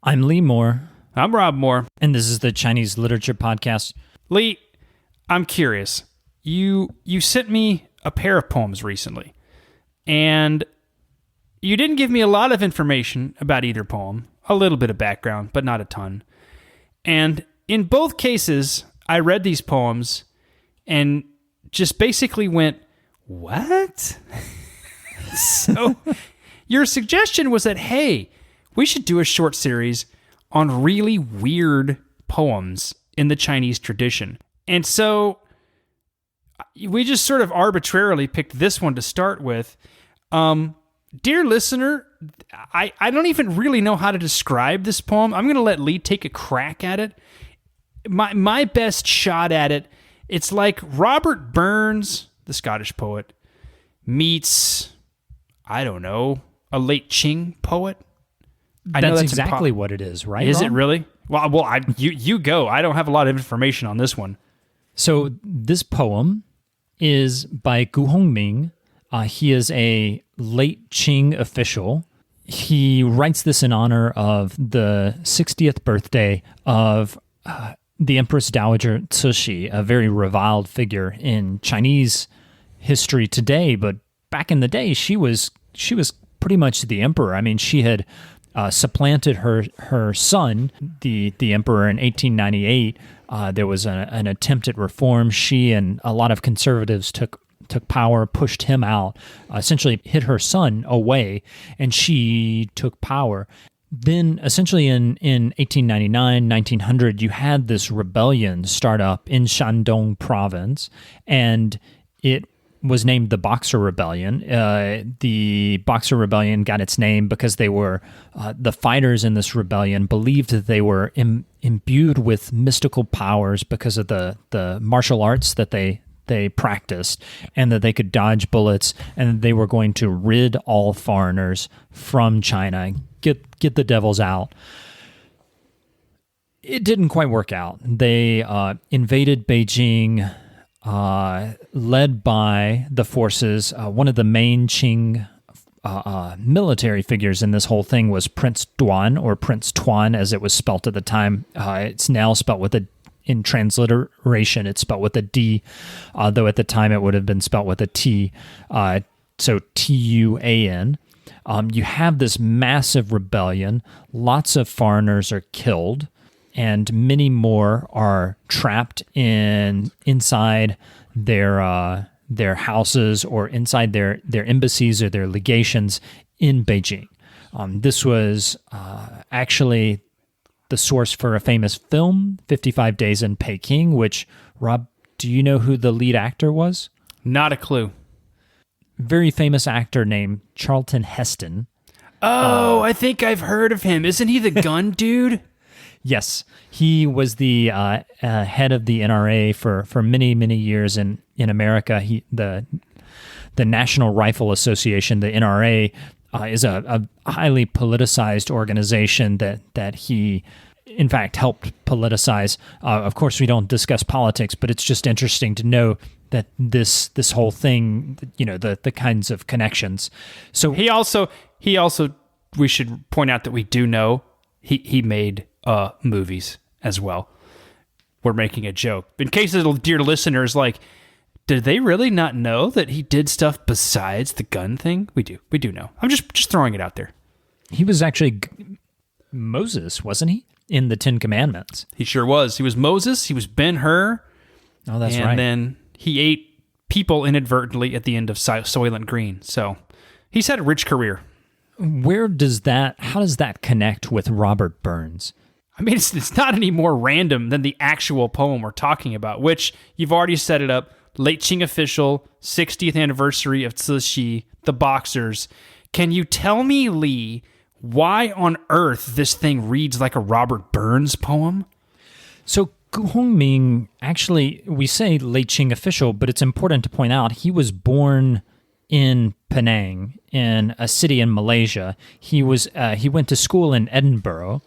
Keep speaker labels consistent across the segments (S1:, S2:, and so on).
S1: I'm Lee Moore,
S2: I'm Rob Moore.
S1: and this is the Chinese Literature Podcast.
S2: Lee, I'm curious. You sent me a pair of poems recently, and you didn't give me a lot of information about either poem. A little bit of background, but not a ton. And in both cases, I read these poems and just basically went, what? So your suggestion was that, hey, we should do a short series on really weird poems in the Chinese tradition. And so we just sort of arbitrarily picked this one to start with. Dear listener, I don't even really know how to describe this poem. I'm going to let Lee take a crack at it. My best shot at it, it's like Robert Burns, the Scottish poet, meets, I don't know, a late Qing poet.
S1: That's exactly what it is, right?
S2: Is
S1: Rob?
S2: it really? Well, you go. I don't have a lot of information on this one.
S1: So this poem is by Hongming. He is a late Qing official. He writes this in honor of the 60th birthday of the Empress Dowager Cixi, a very reviled figure in Chinese history today. But back in the day, she was pretty much the emperor. I mean, she had supplanted her son, the emperor, in 1898. There was an attempt at reform. She and a lot of conservatives took power, pushed him out, essentially hid her son away, and she took power. Then, essentially in 1899, 1900, you had this rebellion start up in Shandong province, and it was named the Boxer Rebellion. The Boxer Rebellion got its name because they were, the fighters in this rebellion believed that they were imbued with mystical powers because of the martial arts that they practiced, and that they could dodge bullets, and they were going to rid all foreigners from China, get the devils out. It didn't quite work out. They invaded Beijing, led by the forces. One of the main Qing military figures in this whole thing was Prince Tuan, or Prince Tuan as it was spelt at the time. It's now spelt with in transliteration, it's spelt with a D, though at the time it would have been spelt with a T. So Tuan. You have this massive rebellion. Lots of foreigners are killed, and many more are trapped inside their houses or inside their embassies or their legations in Beijing. This was actually the source for a famous film, 55 Days in Peking, which, Rob, do you know who the lead actor was?
S2: Not a clue.
S1: Very famous actor named Charlton Heston.
S2: Oh, I think I've heard of him. Isn't he the gun dude?
S1: Yes, he was the head of the NRA for many, many years in America. The National Rifle Association, the NRA, is a highly politicized organization that he, in fact, helped politicize. Of course, we don't discuss politics, but it's just interesting to know that this whole thing, the kinds of connections. So
S2: he also, we should point out that we do know he made movies as well. We're making a joke. In case the dear listeners did they really not know that he did stuff besides the gun thing? We do know. I'm just throwing it out there.
S1: He was actually Moses, wasn't he? In the Ten Commandments.
S2: He sure was. He was Moses. He was Ben-Hur.
S1: Oh, that's right.
S2: And then he ate people inadvertently at the end of Soylent Green. So he's had a rich career.
S1: How does that connect with Robert Burns?
S2: I mean, it's not any more random than the actual poem we're talking about, which you've already set it up. Late Qing official, 60th anniversary of Cixi, the Boxers. Can you tell me, Lee, why on earth this thing reads like a Robert Burns poem?
S1: So Hongming, actually, we say late Qing official, but it's important to point out he was born in Penang, in a city in Malaysia. He went to school in Edinburgh,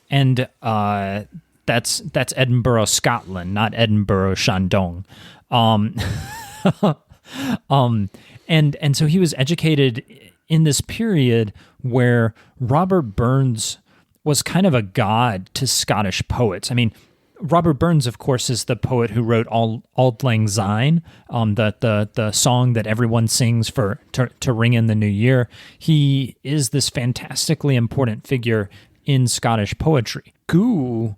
S1: and that's Edinburgh, Scotland, not Edinburgh, Shandong. And so he was educated in this period where Robert Burns was kind of a god to Scottish poets. I mean, Robert Burns, of course, is the poet who wrote Auld Lang Syne, the song that everyone sings to ring in the new year. He is this fantastically important figure in Scottish poetry. Gu,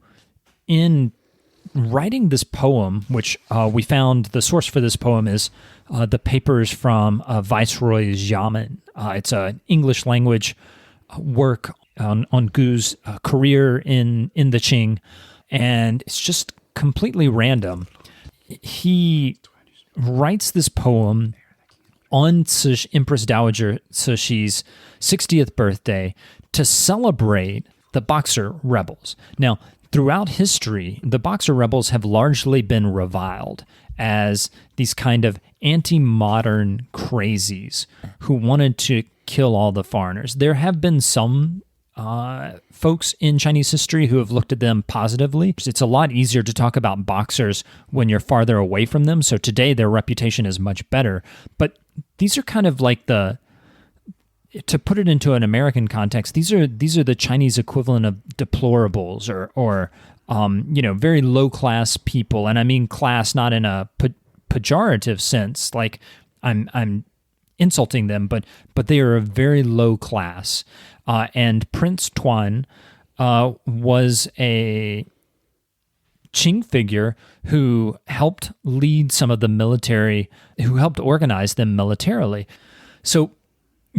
S1: in writing this poem, which we found the source for this poem is the papers from Viceroy's Yamen. It's an English language work on Gu's career in the Qing, and it's just completely random. He writes this poem on Empress Dowager Cixi's 60th birthday to celebrate the Boxer rebels. Now, throughout history, the Boxer rebels have largely been reviled as these kind of anti-modern crazies who wanted to kill all the foreigners. There have been some folks in Chinese history who have looked at them positively. It's a lot easier to talk about Boxers when you're farther away from them, so today their reputation is much better. But these are kind of like to put it into an American context, these are the Chinese equivalent of deplorables or very low class people, and I mean class not in a pejorative sense, like I'm insulting them, but they are a very low class. And Prince Tuan was a Qing figure who helped lead some of the military, who helped organize them militarily. So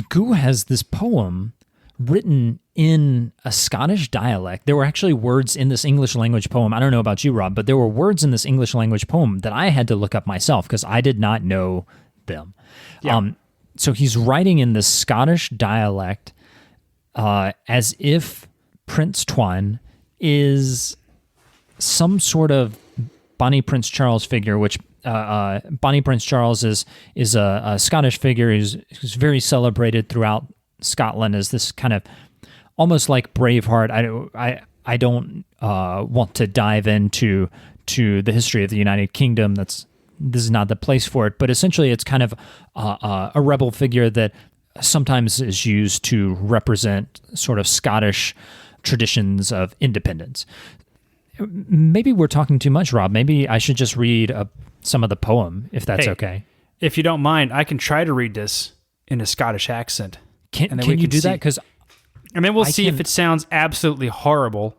S1: Gu has this poem written in a Scottish dialect. There were actually words in this English language poem. I don't know about you, Rob, but there were words in this English language poem that I had to look up myself because I did not know them. Yeah. So he's writing in this Scottish dialect as if Prince Tuan is some sort of Bonnie Prince Charles figure, which Bonnie Prince Charles is a Scottish figure who's very celebrated throughout Scotland as this kind of almost like Braveheart. I don't want to dive into the history of the United Kingdom. This is not the place for it. But essentially, it's kind of a rebel figure that sometimes is used to represent sort of Scottish traditions of independence. Maybe we're talking too much, Rob. Maybe I should just read some of the poem, if that's okay.
S2: If you don't mind, I can try to read this in a Scottish accent.
S1: Can you do that? Because
S2: and then we'll see if it sounds absolutely horrible,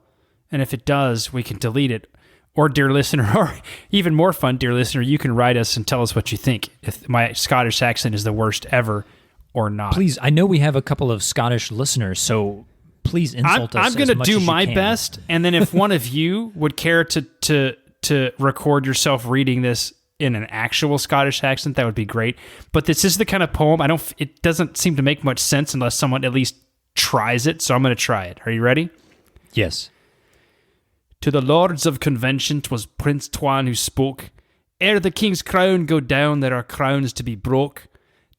S2: and if it does, we can delete it. Or, dear listener, or even more fun, dear listener, you can write us and tell us what you think, if my Scottish accent is the worst ever or not.
S1: Please, I know we have a couple of Scottish listeners, so please insult us.
S2: I'm going to do my best, and then if one of you would care to record yourself reading this in an actual Scottish accent, that would be great. But this is the kind of poem it doesn't seem to make much sense unless someone at least tries it, so I'm going to try it. Are you ready?
S1: Yes.
S2: To the Lords of Convention 'twas Prince Tuan who spoke, ere the king's crown go down there are crowns to be broke.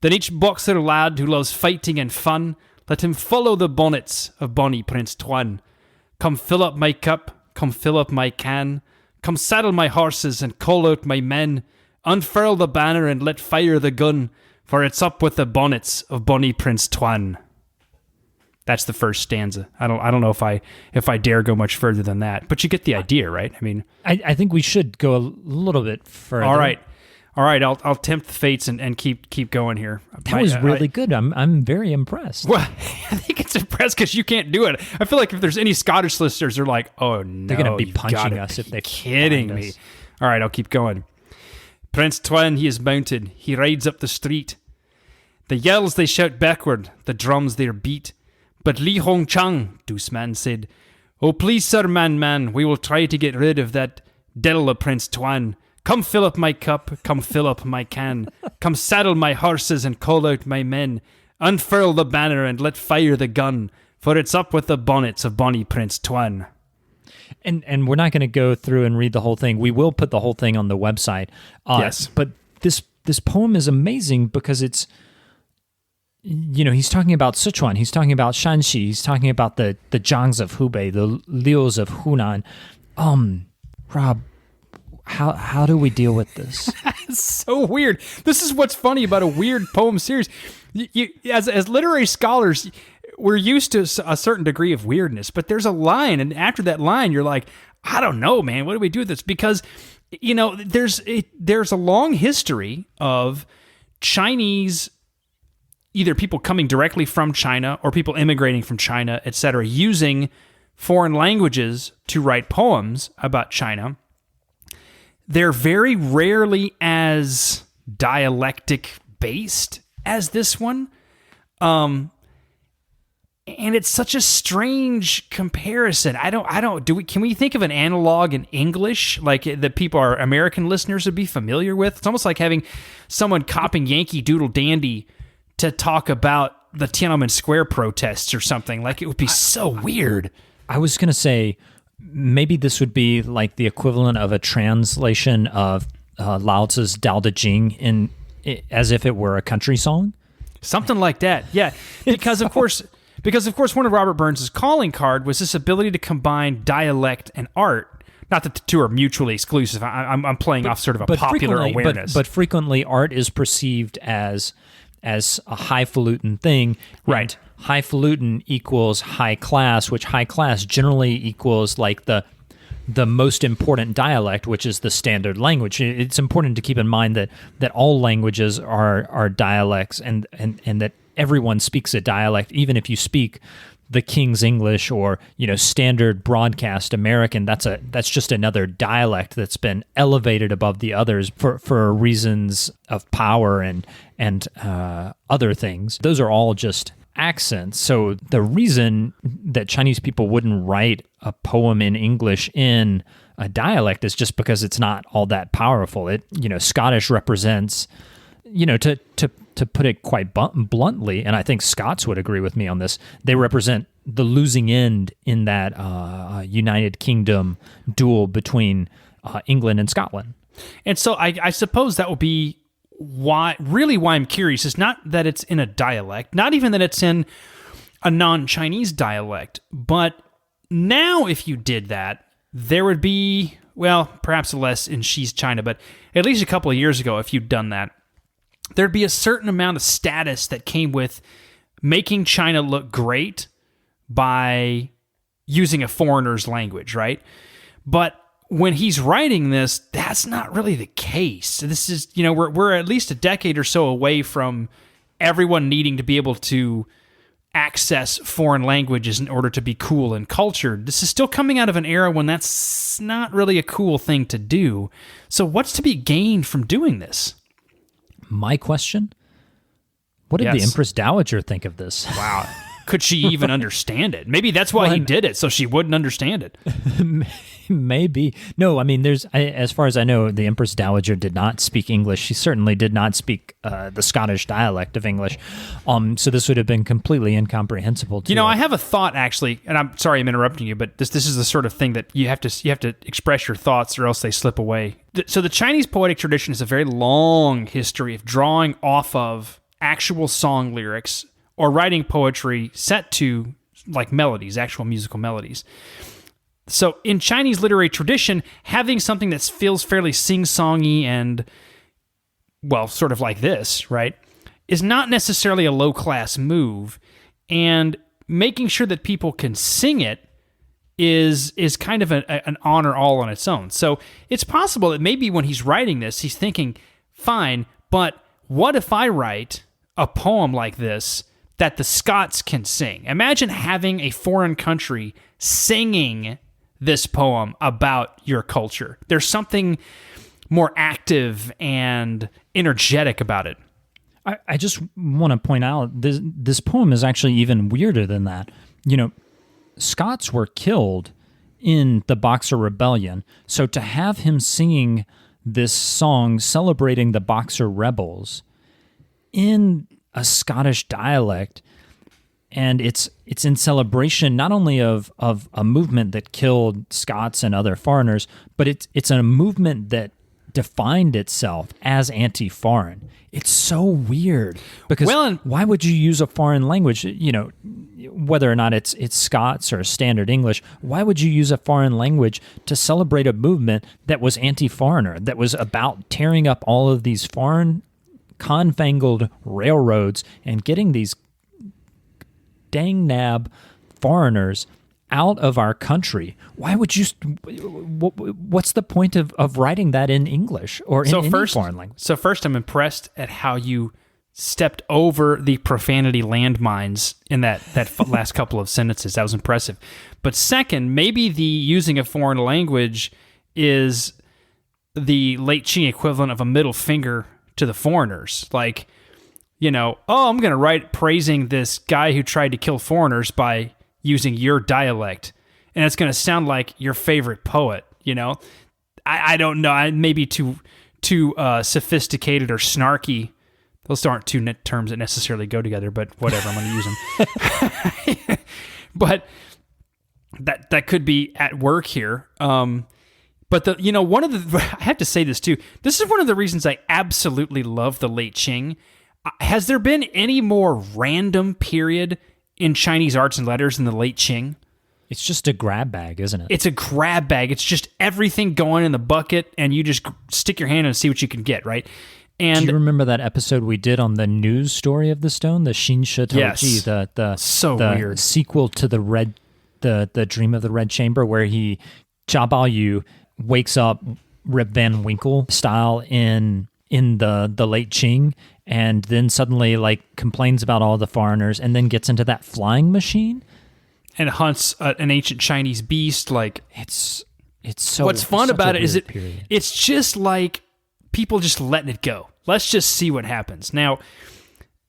S2: Then each Boxer lad who loves fighting and fun, let him follow the bonnets of bonny Prince Tuan. Come fill up my cup, come fill up my can, come saddle my horses and call out my men, unfurl the banner and let fire the gun, for it's up with the bonnets of bonny Prince Tuan. That's the first stanza. I don't know if I dare go much further than that, but you get the idea, right? I mean,
S1: I think we should go a little bit further.
S2: All right. I'll tempt the fates and keep going here.
S1: That was really good. I'm very impressed.
S2: Well, I think it's impressed because you can't do it. I feel like if there's any Scottish listeners, they're like, oh no,
S1: they're gonna be punching us if they're
S2: kidding me. All right, I'll keep going. Prince Tuan, he is mounted. He rides up the street. The yells they shout backward, the drums they beat. But Li Hong Chang, Douce Man, said, "Oh, please, sir, man, we will try to get rid of that devil of Prince Tuan. Come fill up my cup, come fill up my can. Come saddle my horses and call out my men. Unfurl the banner and let fire the gun, for it's up with the bonnets of bonny Prince Tuan."
S1: And we're not going to go through and read the whole thing. We will put the whole thing on the website.
S2: Yes.
S1: But this poem is amazing because it's, he's talking about Sichuan, he's talking about Shanxi, he's talking about the Zhangs of Hubei, the Lius of Hunan. Rob, how do we deal with this?
S2: It's so weird. This is what's funny about a weird poem series. You as literary scholars, we're used to a certain degree of weirdness, but there's a line, and after that line, you're like, I don't know, man. What do we do with this? Because, there's a long history of Chinese, either people coming directly from China or people immigrating from China, etc., using foreign languages to write poems about China. They're very rarely as dialectic based as this one. And it's such a strange comparison. Can we think of an analog in English like that our American listeners would be familiar with? It's almost like having someone copying Yankee Doodle Dandy to talk about the Tiananmen Square protests or something. Like, it would be so weird.
S1: I was going to say, maybe this would be like the equivalent of a translation of Lao Tzu's Dao De Jing as if it were a country song.
S2: Something like that, yeah. Because of course, one of Robert Burns' calling card was this ability to combine dialect and art. Not that the two are mutually exclusive. I'm playing off sort of a popular awareness.
S1: But frequently, art is perceived as a highfalutin thing.
S2: Right.
S1: Highfalutin equals high class, which high class generally equals like the most important dialect, which is the standard language. It's important to keep in mind that all languages are dialects, and that everyone speaks a dialect, even if you speak the King's English or standard broadcast American. That's just another dialect that's been elevated above the others for reasons of power and other things. Those are all just accents. So the reason that Chinese people wouldn't write a poem in English in a dialect is just because it's not all that powerful. Scottish represents, to put it quite bluntly, and I think Scots would agree with me on this, they represent the losing end in that United Kingdom duel between England and Scotland.
S2: And so I suppose that would be why I'm curious is not that it's in a dialect, not even that it's in a non-Chinese dialect, but now if you did that, there would be, well, perhaps less in Xi's China, but at least a couple of years ago, if you'd done that, there'd be a certain amount of status that came with making China look great by using a foreigner's language, right? But when he's writing this, that's not really the case. This is, we're at least a decade or so away from everyone needing to be able to access foreign languages in order to be cool and cultured. This is still coming out of an era when that's not really a cool thing to do. So what's to be gained from doing this?
S1: My question? What did the Empress Dowager think of this?
S2: Wow. Could she even understand it? Maybe that's why he did it, so she wouldn't understand it.
S1: Maybe. No, I mean, as far as I know, the Empress Dowager did not speak English. She certainly did not speak the Scottish dialect of English. So this would have been completely incomprehensible to her.
S2: I have a thought, actually, and I'm sorry I'm interrupting you, but this is the sort of thing that you have to express your thoughts or else they slip away. So the Chinese poetic tradition is a very long history of drawing off of actual song lyrics or writing poetry set to like melodies, actual musical melodies. So in Chinese literary tradition, having something that feels fairly sing-songy and, well, sort of like this, right, is not necessarily a low-class move. And making sure that people can sing it is kind of an honor all on its own. So it's possible that maybe when he's writing this, he's thinking, fine, but what if I write a poem like this that the Scots can sing? Imagine having a foreign country singing this poem about your culture. There's something more active and energetic about it.
S1: I just want to point out this poem is actually even weirder than that. Scots were killed in the Boxer Rebellion, so to have him singing this song celebrating the Boxer rebels in a Scottish dialect, and it's in celebration not only of a movement that killed Scots and other foreigners, but it's a movement that defined itself as anti-foreign. It's so weird because why would you use a foreign language? Whether or not it's Scots or standard English, why would you use a foreign language to celebrate a movement that was anti-foreigner, that was about tearing up all of these foreign confangled railroads and getting these dang nab foreigners out of our country. Why would you? What's the point of writing that in English or in any foreign language?
S2: So first, I'm impressed at how you stepped over the profanity landmines in that last couple of sentences. That was impressive. But second, maybe the using a foreign language is the late Qing equivalent of a middle finger to the foreigners. Like, I'm going to write praising this guy who tried to kill foreigners by using your dialect, and it's going to sound like your favorite poet. I don't know. I may be too sophisticated or snarky. Those aren't two terms that necessarily go together, but whatever. I'm going to use them. But that could be at work here. But one of the I have to say this too. This is one of the reasons I absolutely love the late Qing. Has there been any more random period in Chinese arts and letters in the late Qing?
S1: It's just a grab bag, isn't it?
S2: It's a grab bag. It's just everything going in the bucket, and you just stick your hand and see what you can get, right? And
S1: do you remember that episode we did on the news story of the stone, the Xin Shi Ji,
S2: yes.
S1: the
S2: weird
S1: sequel to the Dream of the Red Chamber, where Jia Baoyu wakes up Rip Van Winkle style in the late Qing, and then suddenly complains about all the foreigners, and then gets into that flying machine
S2: and hunts an ancient Chinese beast.
S1: It's so.
S2: What's fun about it is
S1: period.
S2: It's just like people just letting it go. Let's just see what happens. Now,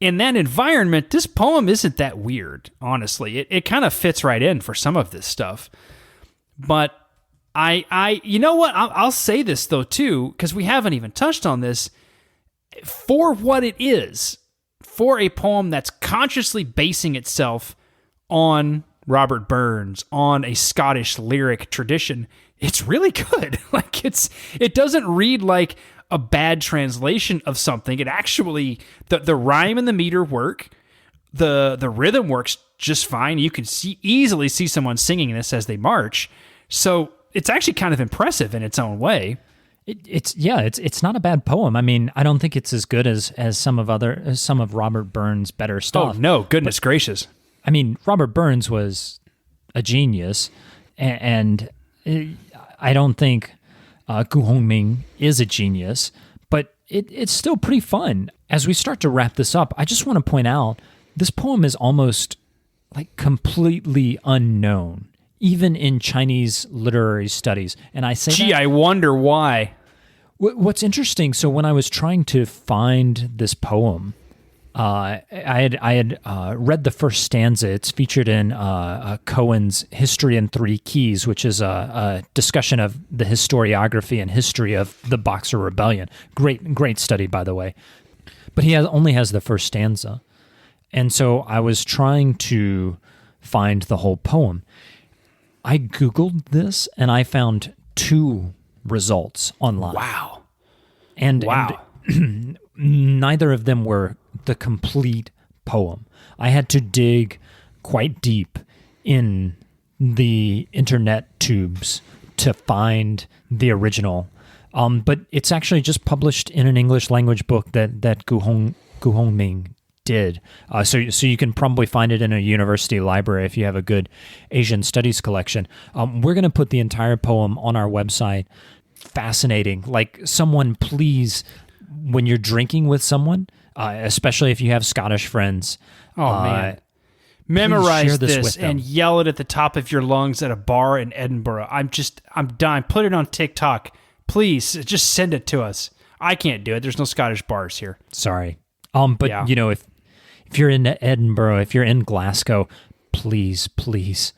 S2: in that environment, this poem isn't that weird. Honestly, it kind of fits right in for some of this stuff. But you know what? I'll say this though too, because we haven't even touched on this. For what it is, for a poem that's consciously basing itself on Robert Burns, on a Scottish lyric tradition, it's really good. It doesn't read like a bad translation of something. It actually, the rhyme and the meter work, the rhythm works just fine. You can easily see someone singing this as they march. So it's actually kind of impressive in its own way.
S1: It's not a bad poem. I mean, I don't think it's as good as some of Robert Burns' better stuff.
S2: Oh no, goodness gracious!
S1: I mean, Robert Burns was a genius, and I don't think Gu Hongming is a genius, but it's still pretty fun. As we start to wrap this up, I just want to point out this poem is almost completely unknown, even in Chinese literary studies. And I say
S2: I wonder why.
S1: What's interesting, so when I was trying to find this poem, I had read the first stanza. It's featured in Cohen's History in Three Keys, which is a discussion of the historiography and history of the Boxer Rebellion. Great study, by the way. But he only has the first stanza. And so I was trying to find the whole poem. I Googled this, and I found 2 results online.
S2: Wow.
S1: And neither of them were the complete poem. I had to dig quite deep in the internet tubes to find the original. But it's actually just published in an English language book that Gu Hongming did. So you can probably find it in a university library if you have a good Asian studies collection. We're going to put the entire poem on our website. Fascinating. Someone, please, when you're drinking with someone, especially if you have Scottish friends.
S2: Oh, man. Memorize this
S1: and
S2: yell it at the top of your lungs at a bar in Edinburgh. I'm dying. Put it on TikTok. Please, just send it to us. I can't do it. There's no Scottish bars here.
S1: Sorry. But
S2: yeah.
S1: If you're in Edinburgh, if you're in Glasgow, please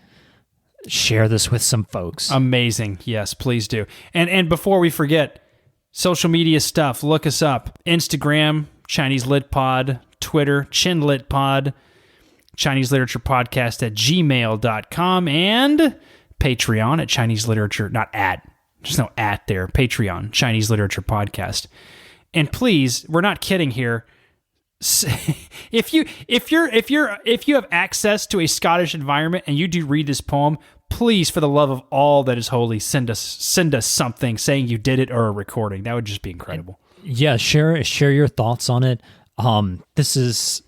S1: share this with some folks.
S2: Amazing. Yes, please do. And before we forget, social media stuff, look us up. Instagram, Chinese Lit Pod, Twitter, Chin Lit Pod, Chinese Literature Podcast at gmail.com, and Patreon at Chinese Literature, there's no at there, Patreon, Chinese Literature Podcast. And please, we're not kidding here. If you have access to a Scottish environment and you do read this poem, please, for the love of all that is holy, send us something saying you did it or a recording. That would just be incredible.
S1: Yeah, share your thoughts on it. This is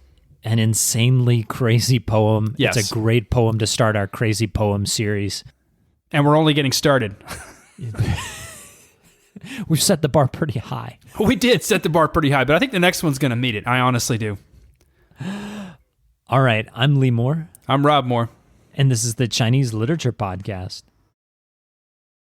S1: an insanely crazy poem.
S2: Yes.
S1: It's a great poem to start our crazy poem series.
S2: And we're only getting started.
S1: We've set the bar pretty high.
S2: We did set the bar pretty high, but I think the next one's going to meet it. I honestly do.
S1: All right, I'm Lee Moore.
S2: I'm Rob Moore.
S1: And this is the Chinese Literature Podcast.